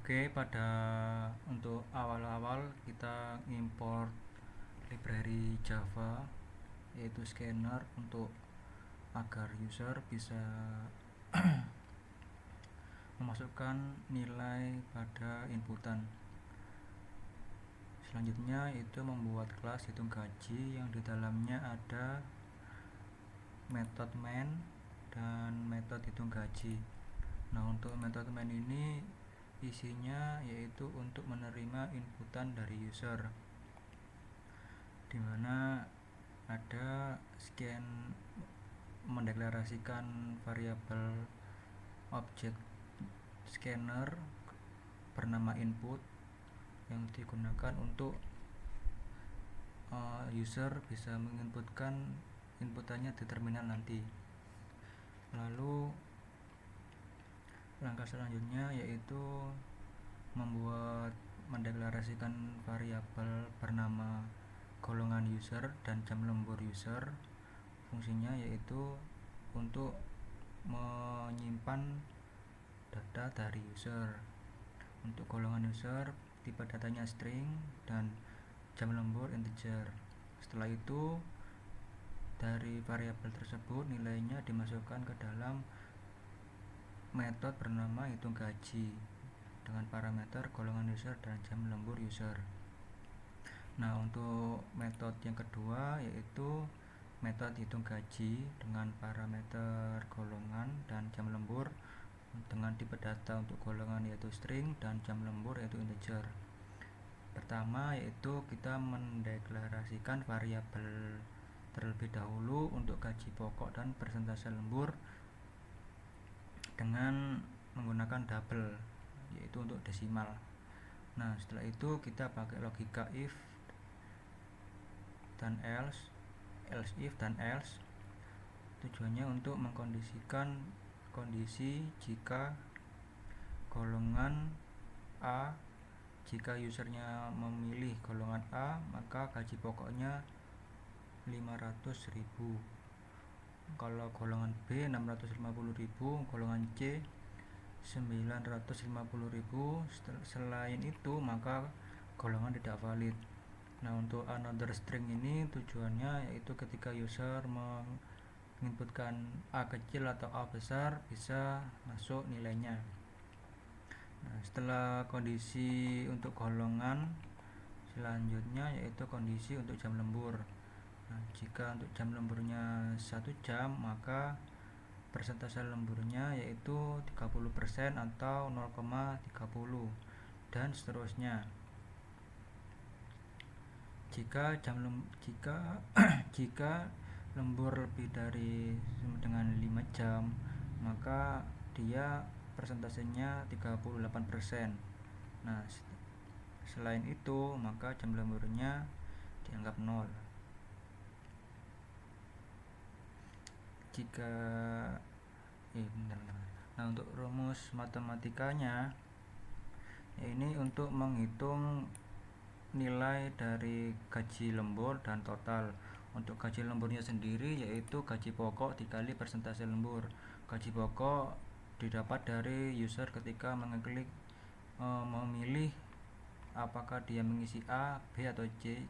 Oke, untuk awal-awal kita import library Java yaitu scanner untuk agar user bisa memasukkan nilai pada inputan. Selanjutnya itu membuat kelas hitung gaji yang di dalamnya ada metode main dan metode hitung gaji. Nah, untuk metode main ini isinya yaitu untuk menerima inputan dari user, dimana ada scan mendeklarasikan variabel objek scanner bernama input yang digunakan untuk user bisa menginputkan inputannya di terminal nanti. Lalu langkah selanjutnya yaitu mendeklarasikan variabel bernama golongan user dan jam lembur user. Fungsinya yaitu untuk menyimpan data dari user. Untuk golongan user tipe datanya string dan jam lembur integer. Setelah itu dari variabel tersebut nilainya dimasukkan ke dalam metode bernama hitung gaji dengan parameter golongan user dan jam lembur user. Nah, untuk metode yang kedua yaitu metode hitung gaji dengan parameter golongan dan jam lembur dengan tipe data untuk golongan yaitu string dan jam lembur yaitu integer. Pertama yaitu kita mendeklarasikan variabel terlebih dahulu untuk gaji pokok dan persentase lembur dengan menggunakan double yaitu untuk desimal. Nah, setelah itu kita pakai logika if dan else if dan else. Tujuannya untuk mengkondisikan kondisi jika golongan A, jika usernya memilih golongan A maka gaji pokoknya 500.000, kalau golongan B 650.000, golongan C 950.000. Selain itu maka golongan tidak valid. Nah, untuk another string ini tujuannya yaitu ketika user menginputkan A kecil atau A besar bisa masuk nilainya. Nah, setelah kondisi untuk golongan, selanjutnya yaitu kondisi untuk jam lembur. Nah, jika untuk jam lemburnya 1 jam maka persentase lemburnya yaitu 30% atau 0,30 dan seterusnya. Jika lembur lebih dari dengan 5 jam maka dia persentasenya 38%. Nah, selain itu maka jam lemburnya dianggap 0. Nah, untuk rumus matematikanya ini untuk menghitung nilai dari gaji lembur dan total. Untuk gaji lemburnya sendiri yaitu gaji pokok dikali persentase lembur. Gaji pokok didapat dari user ketika mengeklik memilih apakah dia mengisi A, B atau C.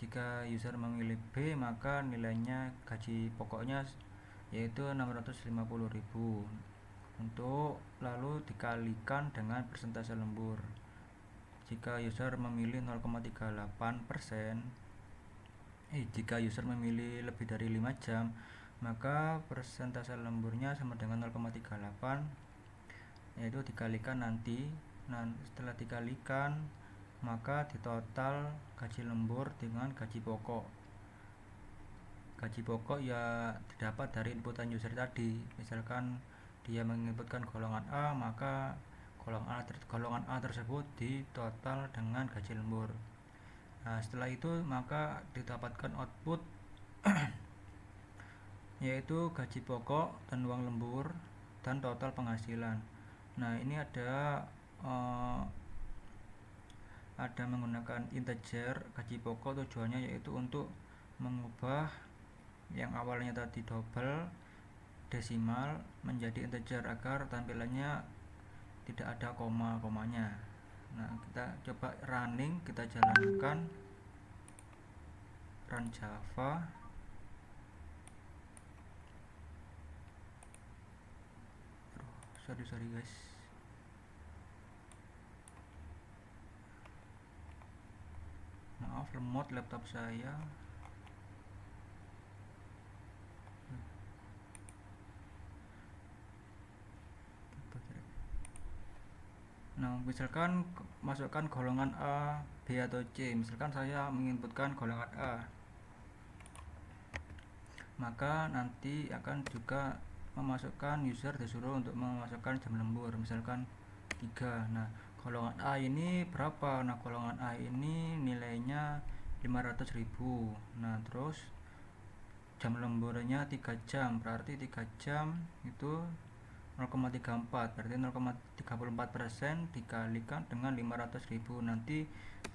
Jika user memilih B maka nilainya gaji pokoknya yaitu 650.000 untuk lalu dikalikan dengan persentase lembur. Jika user memilih 0,38%, jika user memilih lebih dari 5 jam maka persentase lemburnya sama dengan 0,38 yaitu dikalikan nanti. Nah, setelah dikalikan maka ditotal gaji lembur dengan gaji pokok. Gaji pokok ya didapat dari inputan user tadi. Misalkan dia menginputkan golongan A maka golongan A tersebut ditotal dengan gaji lembur. Nah, setelah itu maka didapatkan output yaitu gaji pokok dan uang lembur dan total penghasilan. Nah, ini ada menggunakan integer gaji pokok. Tujuannya yaitu untuk mengubah yang awalnya tadi double desimal menjadi integer agar tampilannya tidak ada komanya. Nah, kita coba running, kita jalankan run Java. Sorry guys. Maaf, lemot laptop saya. Nah, misalkan masukkan golongan A, B atau C. Misalkan saya menginputkan golongan A, maka nanti akan juga memasukkan user disuruh untuk memasukkan jam lembur, misalkan 3. Nah, golongan A ini berapa? Nah, golongan A ini nilainya 500.000. Nah, terus jam lemburnya 3 jam, berarti 3 jam itu 0,34, berarti 0,34% dikalikan dengan 500.000. Nanti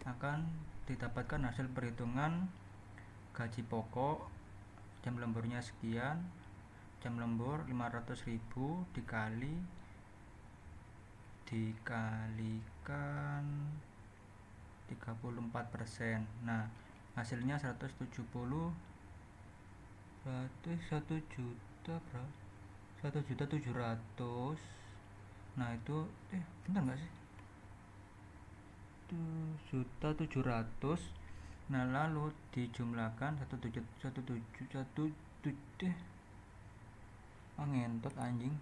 akan didapatkan hasil perhitungan gaji pokok, jam lemburnya sekian, jam lembur 500.000 dikalikan 34%. Nah, hasilnya 170, berarti 1 juta berapa? 1.700.000. Nah, itu bentar nggak sih? 1.700.000. Nah, lalu dijumlahkan 1.700.000 ngentot anjing.